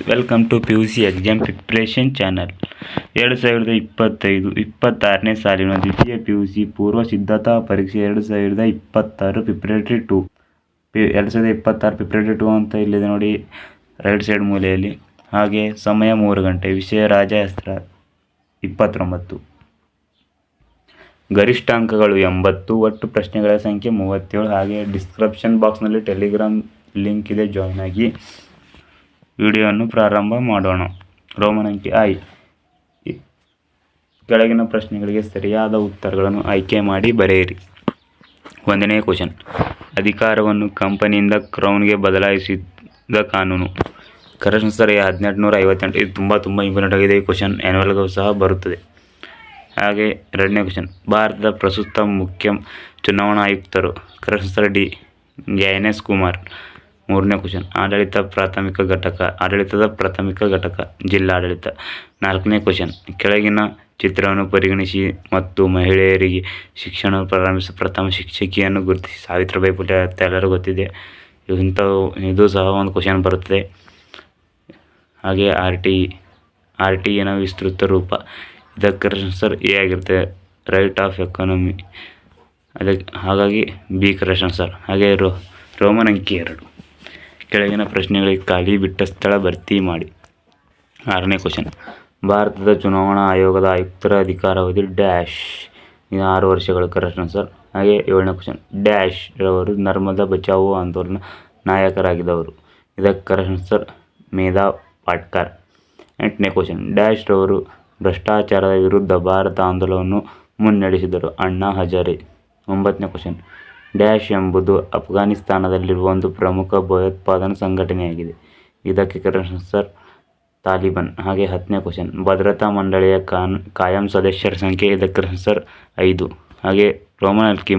Welcome to PUC exam preparation channel. 2025-26ನೇ ಸಾಲಿನ ದ್ವಿತೀಯ PUC ಪೂರ್ವ ಸಿದ್ಧತಾ ಪರೀಕ್ಷೆ 2026 ಪ್ರಿಪ್ರೇಟರಿ 2 2026 ಪ್ರಿಪ್ರೇಟರಿ 2 ಅಂತ ಇಲ್ಲಿದೆ ನೋಡಿ, ರೈಟ್ ಸೈಡ್ ಮೂಲೆಯಲ್ಲಿ. ಹಾಗೆ ಸಮಯ 3 ಗಂಟೆ. ವಿಷಯ ರಾಜಾಸ್ತ್ರ 29. ಗರಿಷ್ಠ ಅಂಕಗಳು 80. ಒಟ್ಟು ಪ್ರಶ್ನೆಗಳ ಸಂಖ್ಯೆ 37. ಹಾಗೆ ಡಿಸ್ಕ್ರಿಪ್ಷನ್ ಬಾಕ್ಸ್ನಲ್ಲಿ ಟೆಲಿಗ್ರಾಮ್ ಲಿಂಕ್ ಇದೆ, ಜಾಯ್ನ್ ಆಗಿ. ವಿಡಿಯೋವನ್ನು ಪ್ರಾರಂಭ ಮಾಡೋಣ. ರೋಮನ್ ಅಂಕಿ ಐ. ಕೆಳಗಿನ ಪ್ರಶ್ನೆಗಳಿಗೆ ಸರಿಯಾದ ಉತ್ತರಗಳನ್ನು ಆಯ್ಕೆ ಮಾಡಿ ಬರೆಯಿರಿ. 1ನೇ ಕ್ವಶನ್. ಅಧಿಕಾರವನ್ನು ಕಂಪನಿಯಿಂದ ಕ್ರೌನ್ಗೆ ಬದಲಾಯಿಸಿದ ಕಾನೂನು. Correction sir 1858. ಇದು ತುಂಬ ಇಂಪಾರ್ಟೆಂಟ್ ಆಗಿದೆ. ಈ ಕ್ವಶನ್ ಆ್ಯನ್ಯುವಲ್ಗೂ ಸಹ ಬರುತ್ತದೆ. ಹಾಗೆ 2ನೇ ಕ್ವಶನ್. ಭಾರತದ ಪ್ರಸ್ತುತ ಮುಖ್ಯ ಚುನಾವಣಾ ಆಯುಕ್ತರು. Correction sir D. Gyanesh Kumar. 3ನೇ ಕ್ವಶನ್. ಆಡಳಿತದ ಪ್ರಾಥಮಿಕ ಘಟಕ ಜಿಲ್ಲಾಡಳಿತ. 4ನೇ ಕ್ವಶನ್. ಕೆಳಗಿನ ಚಿತ್ರವನ್ನು ಪರಿಗಣಿಸಿ ಮತ್ತು ಮಹಿಳೆಯರಿಗೆ ಶಿಕ್ಷಣ ಪ್ರಾರಂಭಿಸಿದ ಪ್ರಥಮ ಶಿಕ್ಷಕಿಯನ್ನು ಗುರುತಿಸಿ. ಸಾವಿತ್ರಿಬಾಯಿ ಫುಲೆ ಅಂತ ಎಲ್ಲರೂ ಗೊತ್ತಿದೆ. ಇದು ಸಹ ಒಂದು ಕ್ವಶನ್ ಬರುತ್ತದೆ. ಹಾಗೆ ಆರ್ ಟಿ ನ ವಿಸ್ತೃತ ರೂಪ. ಇದಕ್ಕೆ ಸರ್ ಎ ಆಗಿರುತ್ತೆ, ರೈಟ್ ಆಫ್ ಎಕಾನಮಿ. ಹಾಗಾಗಿ ಬಿ ಕರೆಕ್ಷನ್ ಸರ್. ಹಾಗೆ ರೋಮನ್ ಅಂಕಿ 2. ಕೆಳಗಿನ ಪ್ರಶ್ನೆಗಳಿಗೆ ಖಾಲಿ ಬಿಟ್ಟ ಸ್ಥಳ ಭರ್ತಿ ಮಾಡಿ. 6ನೇ ಕ್ವಶನ್. ಭಾರತದ ಚುನಾವಣಾ ಆಯೋಗದ ಆಯುಕ್ತರ ಅಧಿಕಾರಾವಧಿ ಡ್ಯಾಶ್. ಇದು 6 ವರ್ಷಗಳು. Correction sir. ಹಾಗೆ 7ನೇ ಕ್ವಶನ್. ಡ್ಯಾಶ್ ರವರು ನರ್ಮದಾ ಬಚಾವೋ ಆಂದೋಲನ ನಾಯಕರಾಗಿದ್ದವರು. ಇದಕ್ಕೆ ಕರೆಕ್ಷನ್ ಸರ್ ಮೇಧಾ ಪಾಟ್ಕರ್. 8ನೇ ಕ್ವಶನ್. ಡ್ಯಾಶ್ ರವರು ಭ್ರಷ್ಟಾಚಾರದ ವಿರುದ್ಧ ಭಾರತ ಆಂದೋಲನವನ್ನು ಮುನ್ನಡೆಸಿದರು. ಅಣ್ಣಾ ಹಜಾರೆ. 9ನೇ ಕ್ವಶನ್. ಡ್ಯಾಶ್ ಎಂಬುದು ಅಫ್ಘಾನಿಸ್ತಾನದಲ್ಲಿರುವ ಒಂದು ಪ್ರಮುಖ ಭಯೋತ್ಪಾದನಾ ಸಂಘಟನೆಯಾಗಿದೆ. ಇದಕ್ಕೆ ಕರೆಕ್ಷನ್ ಸರ್ ತಾಲಿಬಾನ್. ಹಾಗೆ 10ನೇ ಕ್ವಶನ್. ಭದ್ರತಾ ಮಂಡಳಿಯ ಕಾಯಂ ಸದಸ್ಯರ ಸಂಖ್ಯೆ. ಇದಕ್ಕೆ ಕರೆಕ್ಷನ್ ಸರ್ 5. ಹಾಗೆ ರೋಮನ್ ಅಂಕಿ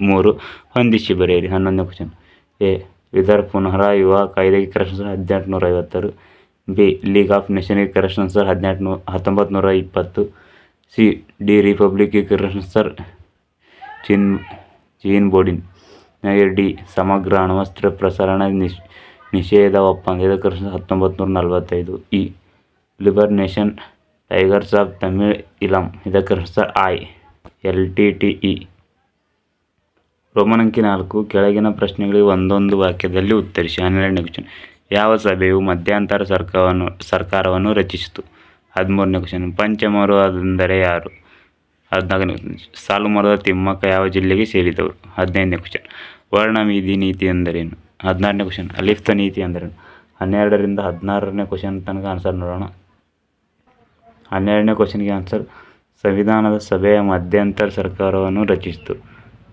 3 ಹೊಂದಿಸಿ ಬರೆಯಿರಿ. 11ನೇ ಕ್ವಶನ್. ಎ. ವಿದರ್ ಪುನಃ ವಿವಾಹ ಕಾಯ್ದೆಗೆ correction sir 1856. B. League of ನೇಷನ್ಗೆ ಕರೆಕ್ಷನ್ ಸರ್ 1920. ಸಿ. ಡಿ. ರಿಪಬ್ಲಿಕ್ಗೆ ಕರೆಕ್ಷನ್ ಸರ್ ಚೀನ್ ಬೋರ್ಡಿನ್. ಹಾಗೆ ಡಿ. ಸಮಗ್ರ ಅಣ್ವಸ್ತ್ರ ಪ್ರಸರಣ ನಿಷೇಧ ಒಪ್ಪಂದ. ಇದಕ್ಕೆ correction 1945. E. Liberation tigers of Tamil Eelam. ಇದಕ್ಕೆ ಕರೆಕ್ಷನ್ ಸರ್ ಐ. LTTE. ರೋಮನ್ ಅಂಕಿ 4. ಕೆಳಗಿನ ಪ್ರಶ್ನೆಗಳಿಗೆ ಒಂದೊಂದು ವಾಕ್ಯದಲ್ಲಿ ಉತ್ತರಿಸಿ. 12ನೇ ಕ್ವಶನ್. ಯಾವ ಸಭೆಯು ಮಧ್ಯಂತರ ಸರ್ಕಾರವನ್ನು ರಚಿಸಿತು. 13ನೇ ಕ್ವಶನ್. ಪಂಚಮರು ಅಂದರೆ ಯಾರು. 14ನೇ ಕ್ವಶನ್. ಸಾಲುಮರದ ತಿಮ್ಮಕ್ಕ ಯಾವ ಜಿಲ್ಲೆಗೆ ಸೇರಿದವರು. 15ನೇ ಕ್ವಶನ್. ವರ್ಣಮೀದಿ ನೀತಿ ಎಂದರೇನು. 16ನೇ ಕ್ವಶನ್. ಅಲಿಫ್ತ ನೀತಿ ಎಂದರೇನು. 12ರಿಂದ 16ನೇ ಕ್ವಶನ್ ತನಕ ಆನ್ಸರ್ ನೋಡೋಣ. 12ನೇ ಕ್ವಶನ್ಗೆ ಆನ್ಸರ್ ಸಂವಿಧಾನದ ಸಭೆಯ ಮಧ್ಯಂತರ ಸರ್ಕಾರವನ್ನು ರಚಿಸಿತು.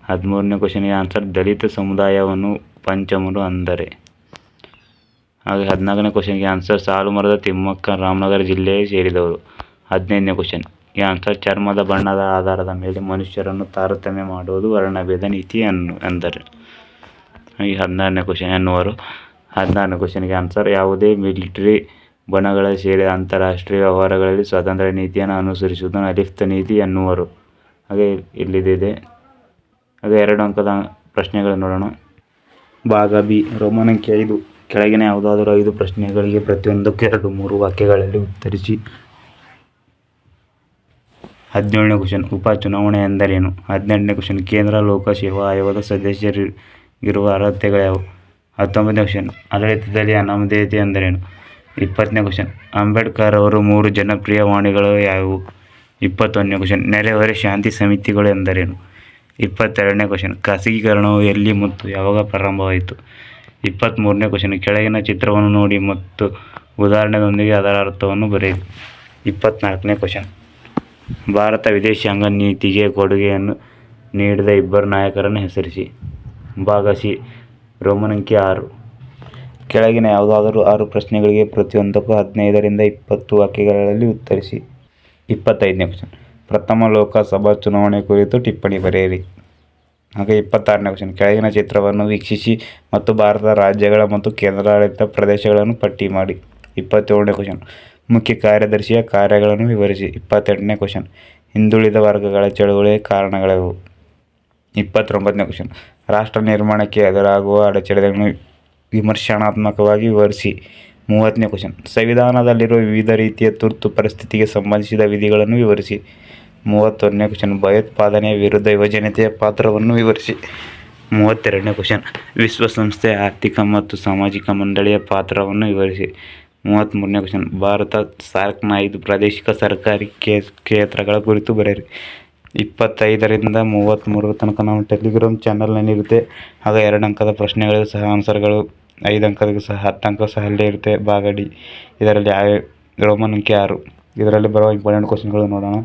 13ನೇ ಕ್ವಶನ್ಗೆ ಆನ್ಸರ್ ದಲಿತ ಸಮುದಾಯವನ್ನು ಪಂಚಮರು ಅಂದರೆ. ಹಾಗೆ 14ನೇ ಕ್ವಶನ್ಗೆ ಆನ್ಸರ್ ಸಾಲುಮರದ ತಿಮ್ಮಕ್ಕ ರಾಮನಗರ ಜಿಲ್ಲೆಗೆ ಸೇರಿದವರು. 15ನೇ ಕ್ವಶನ್ ಗೆ ಆನ್ಸರ್ ಚರ್ಮದ ಬಣ್ಣದ ಆಧಾರದ ಮೇಲೆ ಮನುಷ್ಯರನ್ನು ತಾರತಮ್ಯ ಮಾಡುವುದು ವರ್ಣಭೇದ ನೀತಿ ಎಂದರೆ. ಈ 16ನೇ ಕ್ವಶನ್ ಎನ್ನುವರು. 16ನೇ ಕ್ವಶನ್ಗೆ ಆನ್ಸರ್ ಯಾವುದೇ ಮಿಲಿಟರಿ ಬಣಗಳ ಸೇರಿದ ಅಂತಾರಾಷ್ಟ್ರೀಯ ವ್ಯವಹಾರಗಳಲ್ಲಿ ಸ್ವಾತಂತ್ರ್ಯ ನೀತಿಯನ್ನು ಅನುಸರಿಸುವುದನ್ನು ಅಲಿಫ್ತ ನೀತಿ ಎನ್ನುವರು. ಹಾಗೆ ಇಲ್ಲಿದೆ. ಹಾಗೆ 2 ಅಂಕದ ಪ್ರಶ್ನೆಗಳು ನೋಡೋಣ. ಭಾಗ ಬಿ. ರೋಮನ್ ಅಂಕಿ 5. ಕೆಳಗಿನ ಯಾವುದಾದರೂ 5 ಪ್ರಶ್ನೆಗಳಿಗೆ ಪ್ರತಿಯೊಂದಕ್ಕೂ 2-3 ವಾಕ್ಯಗಳಲ್ಲಿ ಉತ್ತರಿಸಿ. 17ನೇ ಕ್ವಶನ್. ಉಪಚುನಾವಣೆ ಎಂದರೇನು. 18ನೇ ಕ್ವಶನ್. ಕೇಂದ್ರ ಲೋಕಸೇವಾ ಆಯೋಗದ ಸದಸ್ಯರಿಗಿರುವ ಅರ್ಹತೆಗಳ್ಯಾವು. 19ನೇ ಕ್ವಶನ್. ಆಡಳಿತದಲ್ಲಿ ಅನಾಮಧೇಯತೆ ಎಂದರೇನು. 20ನೇ ಕ್ವಶನ್. ಅಂಬೇಡ್ಕರ್ ಅವರು 3 ಜನಪ್ರಿಯ ವಾಣಿಗಳು ಯಾವುವು. 21ನೇ ಕ್ವಶನ್. ನೆರೆಹೊರೆ ಶಾಂತಿ ಸಮಿತಿಗಳು ಎಂದರೇನು. 22ನೇ ಕ್ವಶನ್. ಖಾಸಗೀಕರಣವು ಎಲ್ಲಿ ಮತ್ತು ಯಾವಾಗ ಪ್ರಾರಂಭವಾಯಿತು. 23ನೇ ಕ್ವಶನ್. ಕೆಳಗಿನ ಚಿತ್ರವನ್ನು ನೋಡಿ ಮತ್ತು ಉದಾಹರಣೆಯೊಂದಿಗೆ ಅದರ ಅರ್ಥವನ್ನು ಬರೆಯಿರಿ. 24ನೇ ಕ್ವಶನ್. ಭಾರತ ವಿದೇಶಾಂಗ ನೀತಿಗೆ ಕೊಡುಗೆಯನ್ನು ನೀಡಿದ 2 ನಾಯಕರನ್ನು ಹೆಸರಿಸಿ. ಭಾಗ ಸಿ. ರೋಮನ್ ಅಂಕಿ 6. ಕೆಳಗಿನ ಯಾವುದಾದರೂ 6 ಪ್ರಶ್ನೆಗಳಿಗೆ ಪ್ರತಿಯೊಂದಕ್ಕೂ 15ರಿಂದ 20 ವಾಕ್ಯಗಳಲ್ಲಿ ಉತ್ತರಿಸಿ. 25ನೇ ಕ್ವಶನ್. ಪ್ರಥಮ ಲೋಕಸಭಾ ಚುನಾವಣೆ ಕುರಿತು ಟಿಪ್ಪಣಿ ಬರೆಯಿರಿ. ಹಾಗೆ 26ನೇ ಕ್ವಶನ್. ಕೆಳಗಿನ ಚಿತ್ರವನ್ನು ವೀಕ್ಷಿಸಿ ಮತ್ತು ಭಾರತದ ರಾಜ್ಯಗಳ ಮತ್ತು ಕೇಂದ್ರಾಡಳಿತ ಪ್ರದೇಶಗಳನ್ನು ಪಟ್ಟಿ ಮಾಡಿ. 27ನೇ ಕ್ವಶನ್. ಮುಖ್ಯ ಕಾರ್ಯದರ್ಶಿಯ ಕಾರ್ಯಗಳನ್ನು ವಿವರಿಸಿ. 28ನೇ ಕ್ವಶನ್. ಹಿಂದುಳಿದ ವರ್ಗಗಳ ಚಳುವಳಿಯ ಕಾರಣಗಳಾವು. 29ನೇ ಕ್ವಶನ್. ರಾಷ್ಟ್ರ ನಿರ್ಮಾಣಕ್ಕೆ ಎದುರಾಗುವ ಅಡಚಣೆಗಳನ್ನು ವಿಮರ್ಶಾತ್ಮಕವಾಗಿ ವಿವರಿಸಿ. 30ನೇ ಕ್ವಶನ್, ಸಂವಿಧಾನದಲ್ಲಿರುವ ವಿವಿಧ ರೀತಿಯ ತುರ್ತು ಪರಿಸ್ಥಿತಿಗೆ ಸಂಬಂಧಿಸಿದ ವಿಧಿಗಳನ್ನು ವಿವರಿಸಿ. 31ನೇ ಕ್ವಶನ್, ಭಯೋತ್ಪಾದನೆಯ ವಿರುದ್ಧ ಯುವಜನತೆಯ ಪಾತ್ರವನ್ನು ವಿವರಿಸಿ. 32ನೇ ಕ್ವಶನ್, ವಿಶ್ವಸಂಸ್ಥೆಯ ಆರ್ಥಿಕ ಮತ್ತು ಸಾಮಾಜಿಕ ಮಂಡಳಿಯ ಪಾತ್ರವನ್ನು ವಿವರಿಸಿ. 33ನೇ ಕ್ವಶನ್, ಭಾರತ ಸಾರ್ಕ್ನ 5 ಪ್ರಾದೇಶಿಕ ಸರ್ಕಾರಿ ಕ್ಷೇತ್ರಗಳ ಕುರಿತು ಬರೆಯಿರಿ. 25ರಿಂದ 33 ತನಕ ನಮ್ಮ ಟೆಲಿಗ್ರಾಮ್ ಚಾನಲ್ನಲ್ಲಿರುತ್ತೆ. ಆಗ 2 ಅಂಕದ ಪ್ರಶ್ನೆಗಳಿಗೂ ಸಹ ಆನ್ಸರ್ಗಳು, 5 ಅಂಕದಿಗೂ ಸಹ 10 ಅಂಕ ಸಹ ಅಲ್ಲೇ ಇರುತ್ತೆ. ಭಾಗ ಡಿ, ಇದರಲ್ಲಿ ರೋಮನ್ ಅಂಕೆ 6. ಇದರಲ್ಲಿ ಬರುವ ಇಂಪಾರ್ಟೆಂಟ್ ಕ್ವಶನ್ಗಳು ನೋಡೋಣ.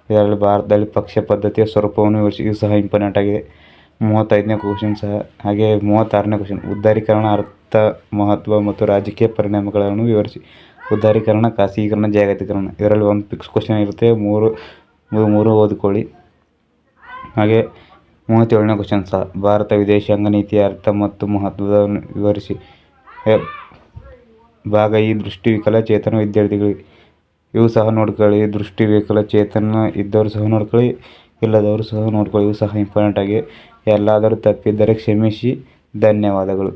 ಇದರಲ್ಲಿ ಭಾರತದಲ್ಲಿ ಪಕ್ಷ ಪದ್ಧತಿಯ ಸ್ವರೂಪವನ್ನು ವಿವರಿಸಿ. ಇದು ಸಹ ಇಂಪಾರ್ಟೆಂಟ್ ಆಗಿದೆ. 35ನೇ ಕ್ವಶನ್ ಸಹ ಹಾಗೆ. 36ನೇ ಕ್ವಶನ್, ಉದಾರೀಕರಣ ಅರ್ಥ, ಮಹತ್ವ ಮತ್ತು ರಾಜಕೀಯ ಪರಿಣಾಮಗಳನ್ನು ವಿವರಿಸಿ. ಉದಾರೀಕರಣ, ಖಾಸಗೀಕರಣ, ಜಾಗತೀಕರಣ. ಇದರಲ್ಲಿ ಒಂದು ಫಿಕ್ಸ್ ಕ್ವಶನ್ ಇರುತ್ತೆ. ಮೂರು ಓದಿಕೊಳ್ಳಿ. ಹಾಗೆ 37ನೇ ಕ್ವಶನ್ ಸಹ, ಭಾರತ ವಿದೇಶಾಂಗ ನೀತಿಯ ಅರ್ಥ ಮತ್ತು ಮಹತ್ವವನ್ನು ವಿವರಿಸಿ. ಭಾಗ ಈ, ದೃಷ್ಟಿವಿಕಲಚೇತನ ವಿದ್ಯಾರ್ಥಿಗಳಿಗೆ. ಇವು ಸಹ ನೋಡ್ಕೊಳ್ಳಿ. ದೃಷ್ಟಿವಿಕಲಚೇತನ ಇದ್ದವರು ಸಹ ನೋಡ್ಕೊಳ್ಳಿ, ಇಲ್ಲದವರು ಸಹ ನೋಡ್ಕೊಳ್ಳಿ. ಇವು ಸಹ ಇಂಪಾರ್ಟೆಂಟ್ ಆಗಿ. ಎಲ್ಲಾದರೂ ತಪ್ಪಿದ್ದರೆ ಕ್ಷಮಿಸಿ. ಧನ್ಯವಾದಗಳು.